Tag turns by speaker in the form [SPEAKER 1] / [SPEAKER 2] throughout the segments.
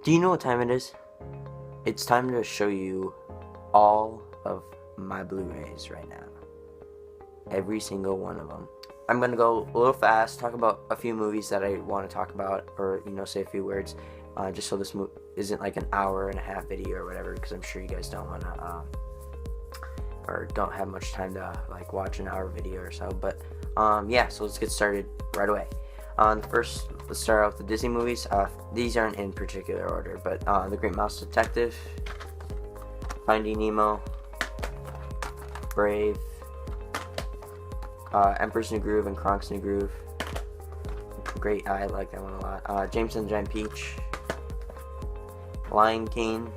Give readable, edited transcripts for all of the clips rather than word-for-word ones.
[SPEAKER 1] Do you know what time it is? It's time to show you all of my Blu-rays right now. Every single one of them. I'm going to go a little fast, talk about a few movies that I want to talk about, or, say a few words, just so this isn't like an hour and a half video or whatever, because I'm sure you guys don't want to, or don't have much time to, like, watch an hour video or so, but, yeah, so let's get started right away. First, let's start out with the Disney movies. These aren't in particular order, but The Great Mouse Detective, Finding Nemo, Brave, Emperor's New Groove and Kronk's New Groove. Great, I like that one a lot. James and the Giant Peach, Lion King,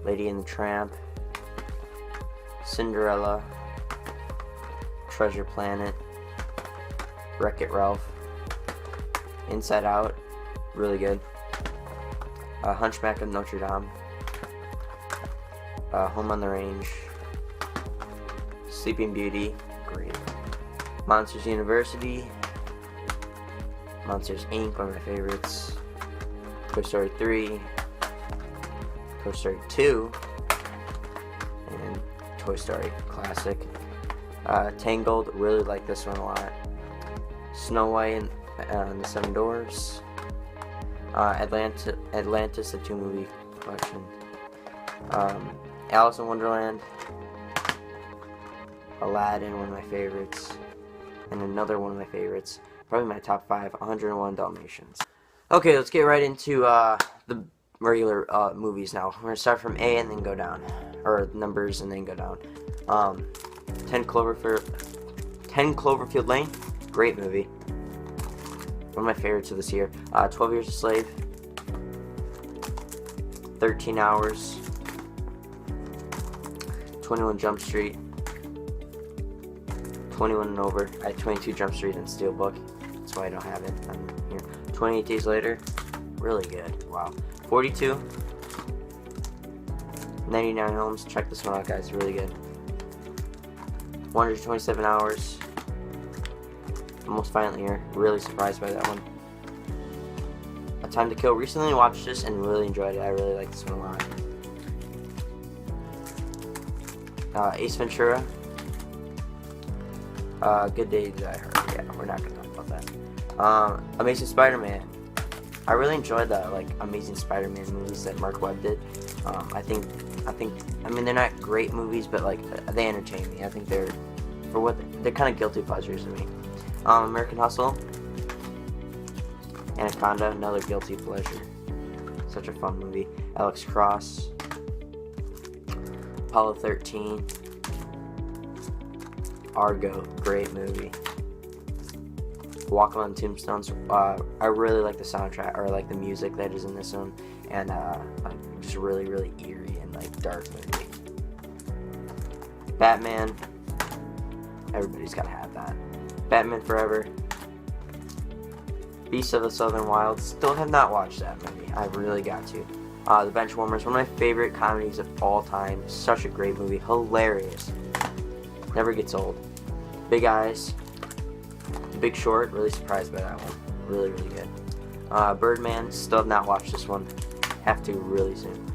[SPEAKER 1] Lady and the Tramp, Cinderella, Treasure Planet, Wreck-It Ralph, Inside Out, really good. Hunchback of Notre Dame, Home on the Range, Sleeping Beauty, great. Monsters University, Monsters Inc., one of my favorites. Toy Story 3, Toy Story 2, and Toy Story Classic. Tangled, really like this one a lot. Snow White and the Seven Dwarfs. Atlantis, the 2-movie collection. Alice in Wonderland. Aladdin, one of my favorites. And another one of my favorites, probably my top 5, 101 Dalmatians. Okay, let's get right into the regular movies now. We're going to start from A and then go down. Or numbers and then go down. 10 Cloverfield Lane, great movie. One of my favorites of this year. 12 Years a Slave, 13 Hours, 21 Jump Street, 21 and Over. I had 22 Jump Street and Steelbook. That's why I don't have it on here. 28 Days Later, really good. Wow. 42, 99 Homes. Check this one out, guys. Really good. 127 Hours. Almost Violent Here. Really surprised by that one. A Time to Kill. Recently watched this and really enjoyed it. I really like this one a lot. Ace Ventura. Good Day to Die Hard. Yeah, we're not gonna talk about that. Amazing Spider-Man. I really enjoyed the Amazing Spider-Man movies that Mark Webb did. I mean they're not great movies, but they entertain me. I think they're kind of guilty pleasures to me. American Hustle, Anaconda, another guilty pleasure. Such a fun movie. Alex Cross, Apollo 13, Argo, great movie. Walk on Tombstones. I really like the soundtrack, or the music that is in this one, and just really, really eerie and dark movie. Batman. Everybody's gotta have that. Batman Forever. Beasts of the Southern Wild. Still have not watched that movie. I really got to. The Benchwarmers. One of my favorite comedies of all time. Such a great movie. Hilarious. Never gets old. Big Eyes. Big Short. Really surprised by that one. Really, really good. Birdman. Still have not watched this one. Have to really soon.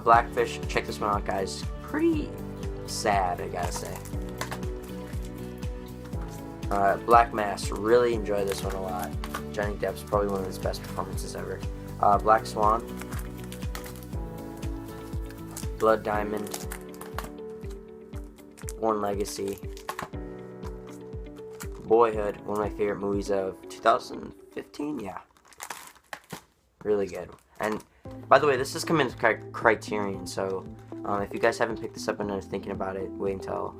[SPEAKER 1] Blackfish. Check this one out, guys. Pretty sad, I gotta say. Black Mass, really enjoy this one a lot. Johnny Depp's probably one of his best performances ever. Black Swan, Blood Diamond, Born Legacy, Boyhood, one of my favorite movies of 2015, yeah. Really good. And, by the way, this is coming to Criterion, so if you guys haven't picked this up and are thinking about it, wait until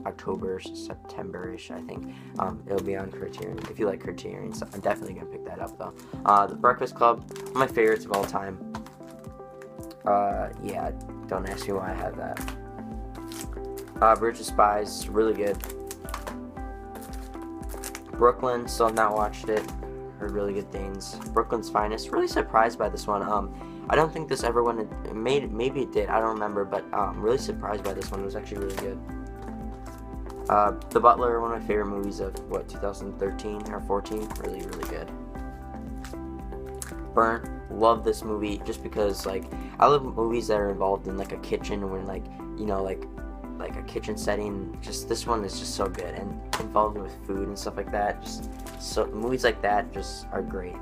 [SPEAKER 1] October, September-ish, I think. It'll be on Criterion. If you like Criterion, so I'm definitely going to pick that up, though. The Breakfast Club, one of my favorites of all time. Yeah, don't ask me why I have that. Bridge of Spies, really good. Brooklyn, still have not watched it. Heard really good things. Brooklyn's Finest, really surprised by this one. I don't think this ever went. Maybe it did. I don't remember, but really surprised by this one. It was actually really good. The Butler, one of my favorite movies of 2013 or 14. Really, really good. Burn. love this movie just because, like, I love movies that are involved in, like, a kitchen, when, like, you know, like a kitchen setting. Just this one is just so good, and involved with food and stuff like that. Just so movies like that just are great.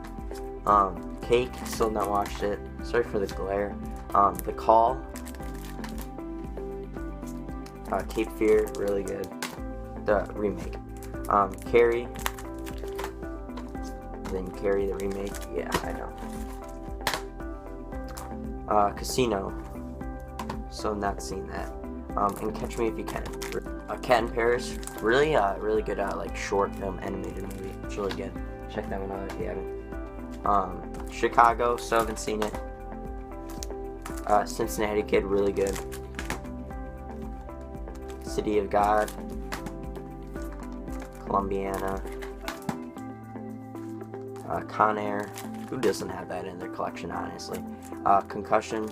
[SPEAKER 1] Cake, still not watched it. Sorry for the glare. The Call, Cape Fear, really good. The remake. Carrie. Then Carrie the remake. Yeah, I know. Casino. So not seen that. And Catch Me If You Can. Cat in Paris. Really, really good. Like short film animated movie. It's really good. Check that one out if you haven't. Chicago. So haven't seen it. Cincinnati Kid. Really good. City of God. Columbiana. Con Air. Who doesn't have that in their collection, honestly? Concussion.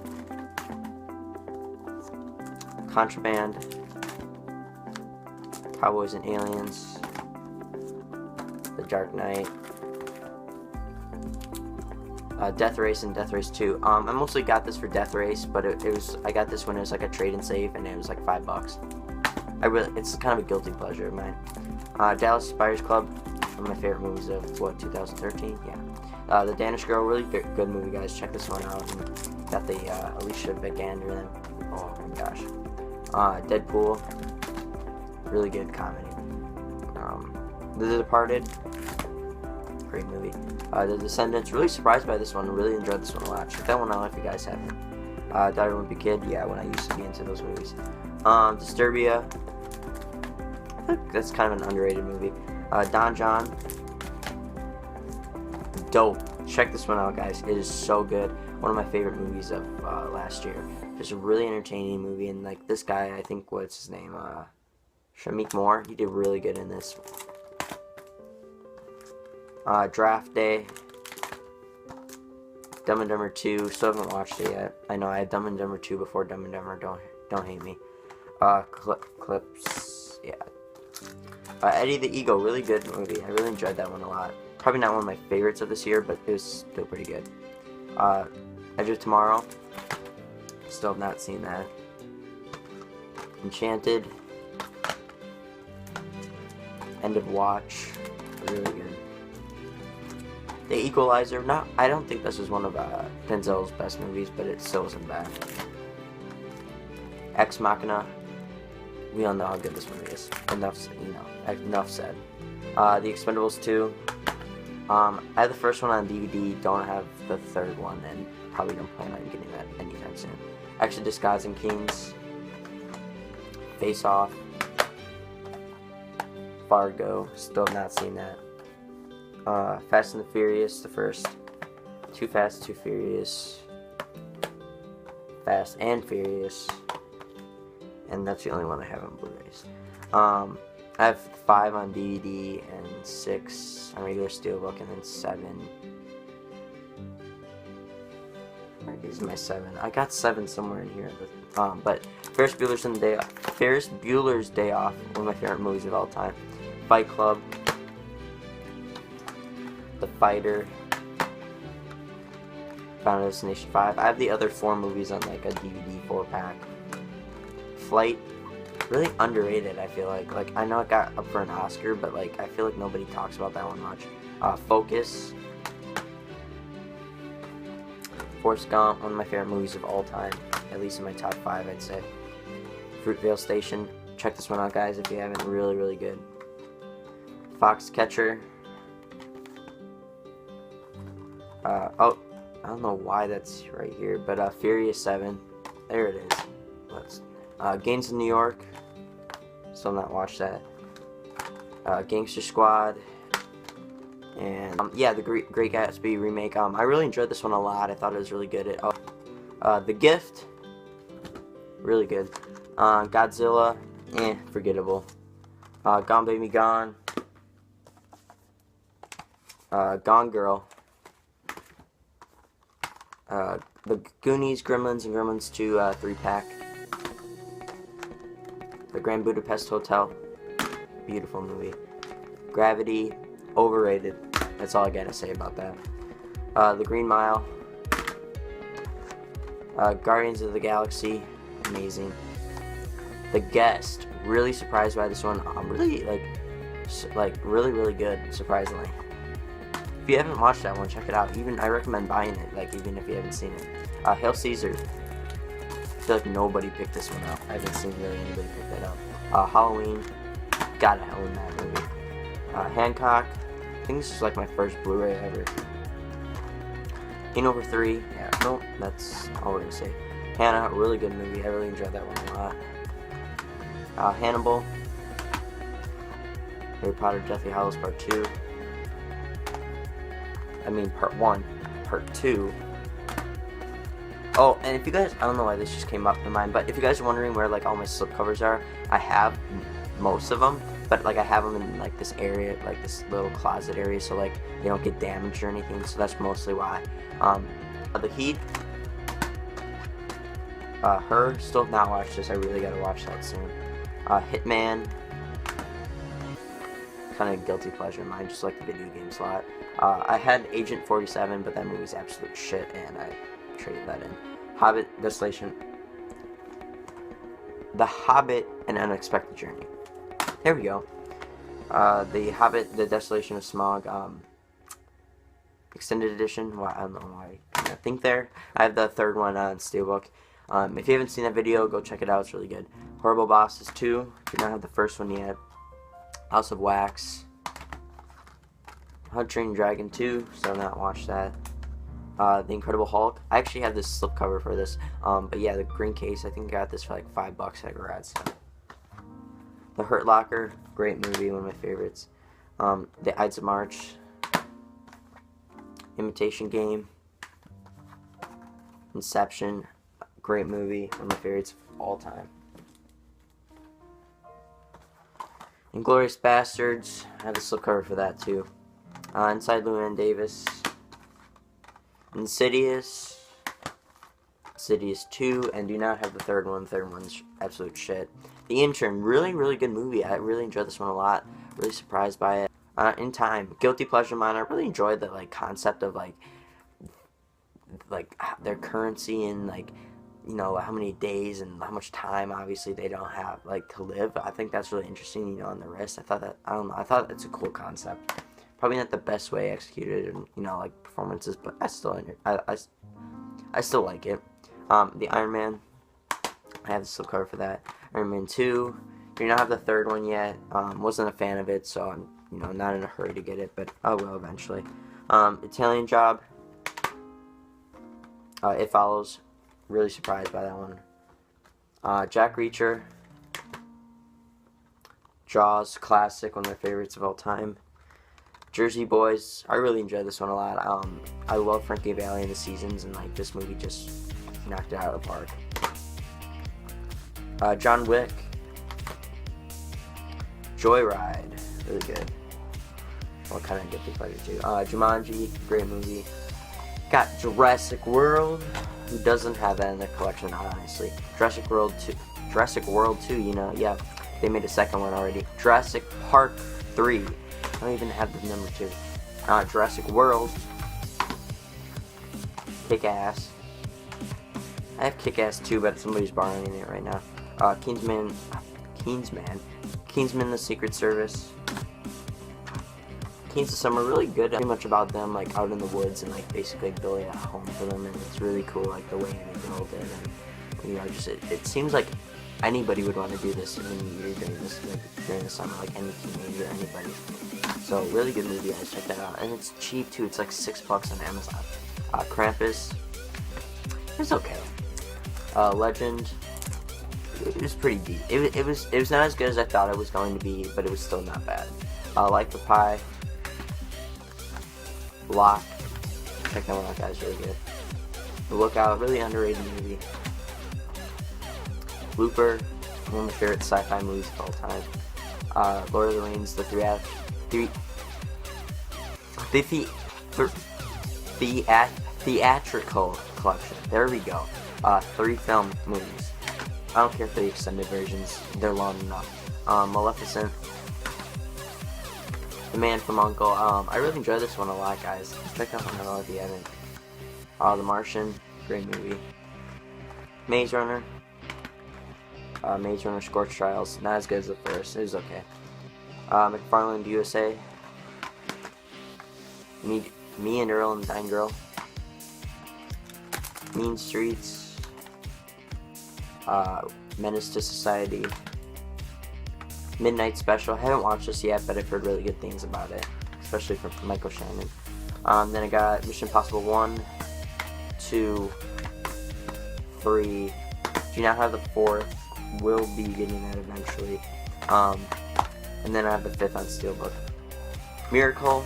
[SPEAKER 1] Contraband. Cowboys and Aliens. The Dark Knight. Death Race and Death Race 2. I mostly got this for Death Race, but I got this when it was like a trade and save, and it was like $5. It's kind of a guilty pleasure of mine. Dallas Buyers Club, one of my favorite movies of 2013. Yeah. The Danish Girl, really good movie, guys. Check this one out. And got the Alicia Vikander. Oh my gosh. Deadpool, really good comedy. The Departed, great movie. The Descendants, really surprised by this one. Really enjoyed this one a lot. Check that one out if you guys haven't. Diary of a Wimpy Kid, yeah, when I used to be into those movies. Disturbia, I think that's kind of an underrated movie. Don John, dope. Check this one out, guys. It is so good. One of my favorite movies of last year. Just a really entertaining movie, and like this guy, I think, what's his name? Shamik Moore. He did really good in this. Draft Day. Dumb and Dumber 2. Still haven't watched it yet. I know I had Dumb and Dumber 2 before Dumb and Dumber. Don't hate me. Clips. Yeah. Eddie the Eagle. Really good movie. I really enjoyed that one a lot. Probably not one of my favorites of this year, but it was still pretty good. Edge of Tomorrow. Still have not seen that. Enchanted. End of Watch. Really good. The Equalizer. I don't think this is one of Denzel's best movies, but it still isn't bad. Ex Machina. We all know how good this movie is. Enough said. The Expendables 2. I have the first one on DVD. Don't have the third one, and probably don't plan on getting that anytime soon. Exodus: Gods and Kings. Face Off. Fargo. Still have not seen that. Fast and the Furious, the first. Too Fast, Too Furious. Fast and Furious. And that's the only one I have on Blu-rays. I have 5 on DVD and 6 on regular steelbook, and then 7. Where is my 7? I got 7 somewhere in here. But Ferris Bueller's Day Off, one of my favorite movies of all time. Fight Club. The Fighter. Final Destination 5. I have the other 4 movies on like a DVD 4-pack. Flight. Really underrated, I feel like. Like, I know it got up for an Oscar, but like I feel like nobody talks about that one much. Focus. Forrest Gump, one of my favorite movies of all time. At least in my top 5, I'd say. Fruitvale Station. Check this one out, guys, if you haven't. Really, really good. Foxcatcher. Oh, I don't know why that's right here, but Furious 7. There it is. Gangs of New York. Still not watched that. Gangster Squad. And yeah, the Great Gatsby remake. I really enjoyed this one a lot. I thought it was really good. The Gift. Really good. Godzilla. Forgettable. Gone Baby Gone. Gone Girl. The Goonies, Gremlins, and Gremlins 2 3-pack. The Grand Budapest Hotel. Beautiful movie. Gravity. Overrated. That's all I gotta say about that. The Green Mile. Guardians of the Galaxy, amazing. The Guest, really surprised by this one. I'm really really good, surprisingly. If you haven't watched that one, check it out. I recommend buying it, like even if you haven't seen it. Hail Caesar. I feel like nobody picked this one up. I haven't seen really anybody pick that up. Halloween, gotta own that movie. Hancock, I think this is like my first Blu-ray ever. Hangover 3, yeah, no, that's all we're gonna say. Hannah, really good movie. I really enjoyed that one a lot. Hannibal, Harry Potter Deathly Hallows Part 2. I mean Part 1, Part 2. Oh, and if you guys, I don't know why this just came up in mind, but if you guys are wondering where like all my slipcovers are, I have most of them, but like I have them in like this area, like this little closet area, so like they don't get damaged or anything, so that's mostly why. The Heat, Her, still have not watched this. I really gotta watch that soon. Hitman, kind of guilty pleasure of mine, just like the video games a lot. I had Agent 47, but that movie's absolute shit, and I traded that in. Hobbit, Desolation, The Hobbit, An Unexpected Journey. There we go. The Hobbit, The Desolation of Smaug, extended edition. Well, I don't know why I think there. I have the third one on Steelbook. If you haven't seen that video, go check it out. It's really good. Horrible Bosses 2. Do not have the first one yet. House of Wax. How to Train Your Dragon 2. Still not watched that. The Incredible Hulk. I actually have this slipcover for this. But yeah, the green case. I think I got this for like $5 at garage sale. The Hurt Locker. Great movie. One of my favorites. The Ides of March. Imitation Game. Inception. Great movie. One of my favorites of all time. Inglourious Bastards. I have a slipcover for that too. Inside Llewyn Davis. Insidious. Insidious 2, and do not have the third one. The third one's absolute shit. The Intern, really, really good movie. I really enjoyed this one a lot. Really surprised by it. In Time, guilty pleasure of mine. I really enjoyed the like concept of like their currency and like, you know, how many days and how much time obviously they don't have like to live. I think that's really interesting, you know, on the wrist. I thought that's a cool concept. Probably not the best way executed and, you know, like performances, but I still like it. The Iron Man, I have the slipcover for that. Iron Man 2, do not have the third one yet. Wasn't a fan of it, so I'm, you know, not in a hurry to get it, but I will eventually. Italian Job, It Follows, really surprised by that one. Jack Reacher, Jaws, classic, one of my favorites of all time. Jersey Boys, I really enjoyed this one a lot. I love Frankie Valli and the Seasons, and like this movie just knocked it out of the park. John Wick, Joyride, really good. Well, kind of guilty pleasure too. Jumanji, great movie. Got Jurassic World. Who doesn't have that in their collection, honestly? Jurassic World 2, you know, yeah, they made a second one already. Jurassic Park 3. I don't even have the number 2. Jurassic World. Kick-Ass. I have Kick-Ass 2, but somebody's borrowing it right now. Kingsman, The Secret Service. Kings of Summer, really good. Pretty much about them like out in the woods and like basically building a home for them, and it's really cool like the way they build it, and you know, just it seems like anybody would want to do this when you're doing this like during the summer, like any teenager, anybody. So really good movie, guys, check that out, and it's cheap too. It's like $6 on Amazon. Krampus, it's okay. Legend, it was pretty deep. It was not as good as I thought it was going to be, but it was still not bad. Life of Pi. Lock, check that one out, guys, really good. The Lookout, really underrated movie. Looper, one of my favorite sci-fi movies of all time. Lord of the Rings, the theatrical collection. There we go. 3 film movies. I don't care for the extended versions; they're long enough. Maleficent. The Man from U.N.C.L.E. I really enjoyed this one a lot, guys. Check out one if you haven't. The Martian, great movie. Maze Runner. Maze Runner Scorch Trials. Not as good as the first. It was okay. McFarland USA. Me and Earl and Dine Girl. Mean Streets. Menace to Society. Midnight Special. I haven't watched this yet, but I've heard really good things about it, especially from Michael Shannon. Then I got Mission Impossible 1, 2, 3. Do not have the 4th. Will be getting that eventually. And then I have the 5th on Steelbook. Miracle.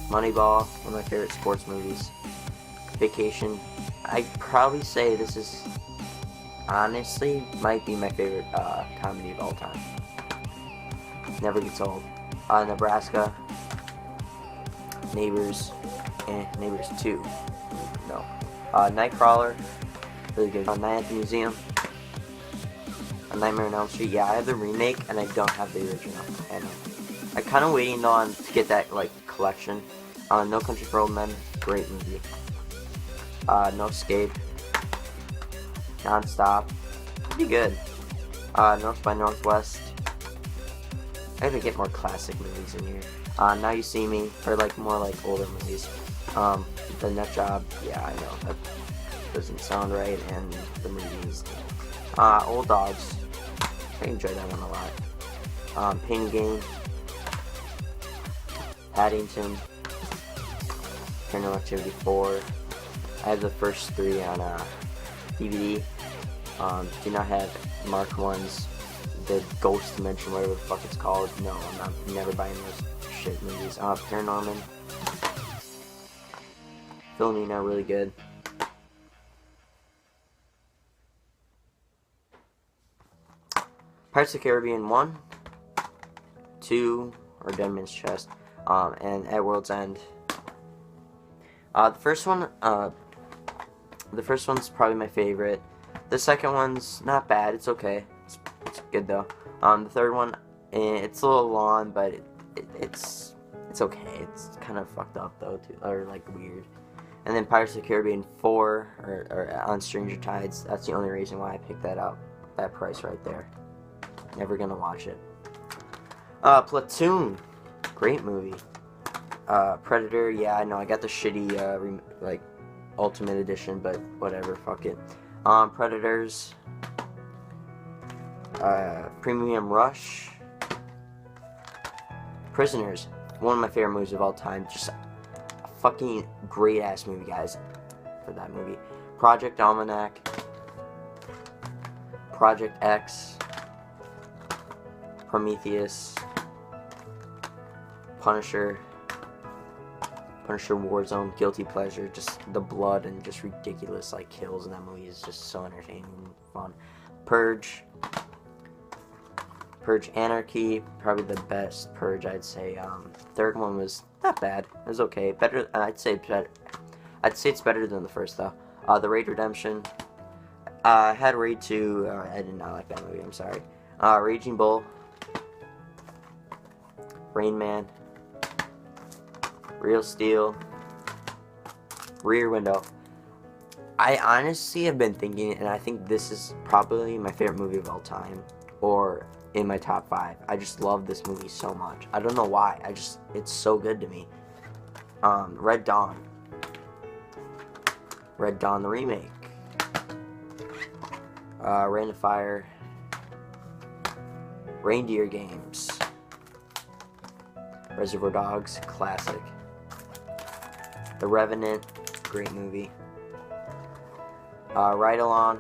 [SPEAKER 1] Moneyball, one of my favorite sports movies. Vacation. I'd probably say this is, honestly, might be my favorite comedy of all time. Never gets old. Nebraska. Neighbors. Neighbors 2. No. Nightcrawler. Really good. Night at the Museum. A Nightmare on Elm Street. Yeah, I have the remake and I don't have the original. And I'm kind of waiting on to get that like collection. No Country for Old Men. Great movie. No Escape. Non-Stop. Pretty good. North by Northwest. I gotta get more classic movies in here. Now You See Me, or like more like older movies. The Nut Job, yeah, I know that doesn't sound right, and the movies. Old Dogs, I enjoy that one a lot. Pain and Gain, Paddington, Paranormal Activity 4. I have the first 3 on DVD. Do not have Mark 1's, the Ghost Dimension, whatever the fuck it's called. No, I'm never buying those shit movies. Paranorman. Philomena, really good. Pirates of the Caribbean 1, 2, or Dead Man's Chest, and At World's End. The first one's probably my favorite. The second one's not bad. It's okay. It's good though. The third one, it's a little long, but it's okay. It's kind of fucked up though, too, or like weird. And then Pirates of the Caribbean 4, or on Stranger Tides. That's the only reason why I picked that up. That price right there. Never gonna watch it. Platoon, great movie. Predator, yeah, I know I got the shitty like Ultimate Edition, but whatever, fuck it. Predators. Premium Rush. Prisoners, one of my favorite movies of all time. Just a fucking great ass movie, guys, for that movie. Project Almanac. Project X. Prometheus. Punisher. Punisher Warzone, Guilty Pleasure. Just the blood and just ridiculous like kills in that movie is just so entertaining and fun. Purge. Purge Anarchy, probably the best Purge, I'd say. Third one was not bad. It was okay. Better. I'd say it's better than the first though. The Raid Redemption. Had Raid 2. I did not like that movie. I'm sorry. Raging Bull. Rain Man. Real Steel. Rear Window. I honestly have been thinking, and I think this is probably my favorite movie of all time, or in my top 5. I just love this movie so much. I don't know why. It's so good to me. Red Dawn. Red Dawn the remake. Rain of Fire. Reindeer Games. Reservoir Dogs, classic. The Revenant, great movie. Ride Along.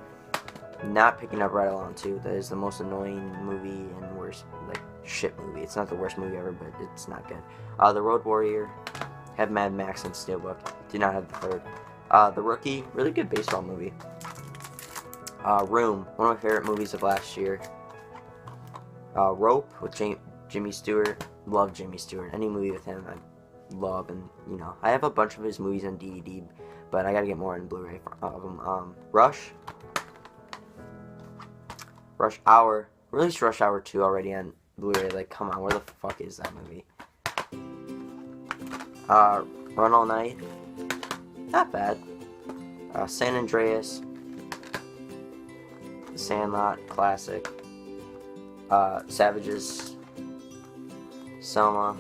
[SPEAKER 1] Not picking up Ride Along 2. That is the most annoying movie and worst, like, shit movie. It's not the worst movie ever, but it's not good. The Road Warrior. Have Mad Max and Steelbook. Do not have the third. The Rookie. Really good baseball movie. Room. One of my favorite movies of last year. Rope with Jimmy Stewart. Love Jimmy Stewart. Any movie with him, I love. And, you know, I have a bunch of his movies on DVD, but I gotta get more on Blu-ray of them. Rush. Rush Hour. Released Rush Hour 2 already on Blu-ray. Like, come on, where the fuck is that movie? Run All Night. Not bad. San Andreas. Sandlot, classic. Savages, Selma,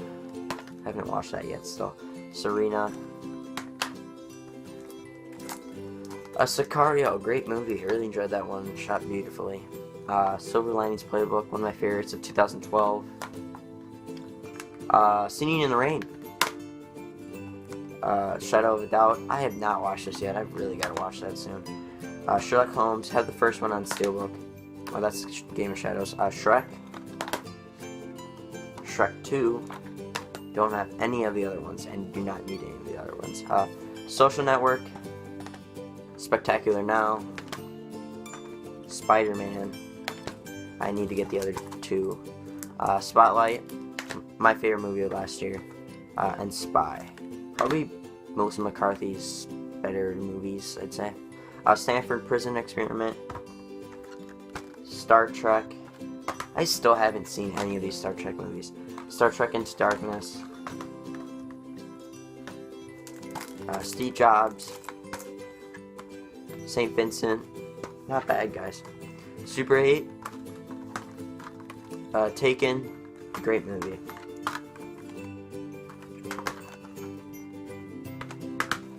[SPEAKER 1] haven't watched that yet still. Serena. Sicario, great movie, I really enjoyed that one, shot beautifully. Silver Linings Playbook, one of my favorites of 2012. Singing in the Rain. Shadow of a Doubt, I have not watched this yet, I've really got to watch that soon. Sherlock Holmes, had the first one on Steelbook. Oh, that's Game of Shadows. Shrek. Shrek 2. Don't have any of the other ones, and do not need any of the other ones. Social Network. Spectacular Now. Spider-Man. I need to get the other two. Spotlight. My favorite movie of last year. And Spy. Probably Melissa McCarthy's better movies, I'd say. Stanford Prison Experiment. Star Trek. I still haven't seen any of these Star Trek movies. Star Trek Into Darkness. Steve Jobs. St. Vincent. Not bad, guys. Super 8. Taken. Great movie.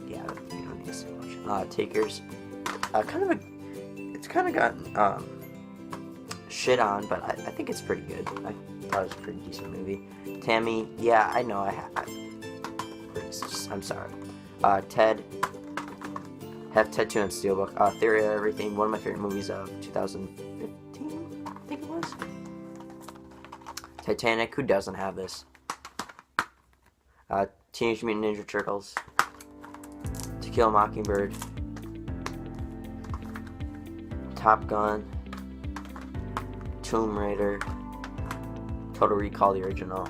[SPEAKER 1] Yeah, you don't need to say much. Takers. It's kind of gotten shit on, but I think it's pretty good. I thought it was a pretty decent movie. Tammy, yeah, I know. I'm sorry. Ted. Have Ted 2 on Steelbook. Theory of Everything, one of my favorite movies of 2015, I think it was. Titanic, who doesn't have this? Teenage Mutant Ninja Turtles. To Kill a Mockingbird. Top Gun. Tomb Raider. Total Recall, the original.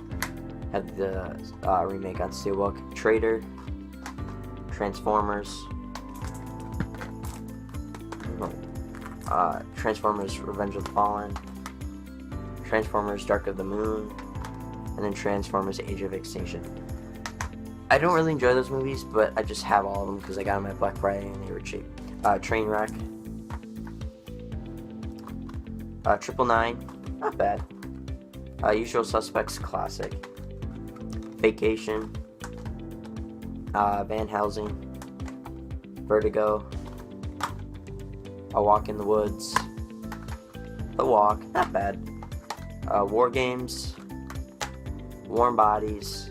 [SPEAKER 1] Have the remake on Steelbook. Traitor. Transformers. Transformers Revenge of the Fallen. Transformers Dark of the Moon. And then Transformers Age of Extinction. I don't really enjoy those movies, but I just have all of them because I got them at Black Friday and they were cheap. Trainwreck. 999, not bad. Usual Suspects, classic. Vacation. Van Helsing. Vertigo. A Walk in the Woods. The Walk, not bad. War Games. Warm Bodies.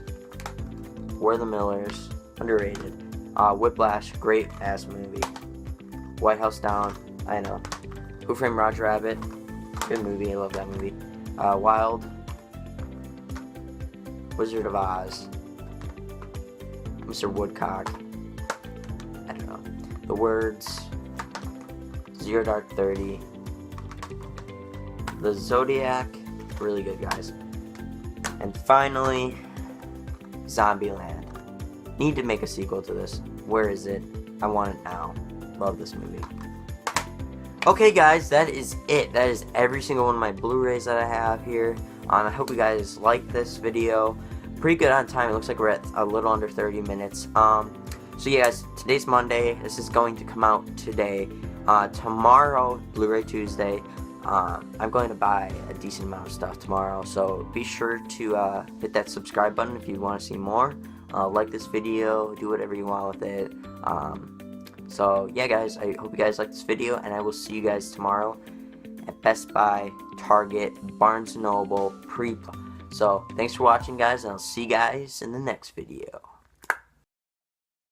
[SPEAKER 1] We're the Millers, underrated. Whiplash, great ass movie. White House Down, I know. Who Framed Roger Rabbit, good movie, I love that movie. Wild. Wizard of Oz. Mr. Woodcock. I don't know. The Words. Zero Dark 30. The Zodiac. Really good, guys. And finally, Zombieland. Need to make a sequel to this. Where is it? I want it now. Love this movie. Okay, guys, that is it. That is every single one of my Blu-rays that I have here. I hope you guys like this video. Pretty good on time. It looks like we're at a little under 30 minutes. So yeah, guys, today's Monday. This is going to come out today. Tomorrow, Blu-ray Tuesday. I'm going to buy a decent amount of stuff tomorrow, so be sure to hit that subscribe button if you want to see more. Like this video, do whatever you want with it. So yeah, guys, I hope you guys like this video, and I will see you guys tomorrow at Best Buy, Target, Barnes & Noble, So thanks for watching, guys, and I'll see you guys in the next video.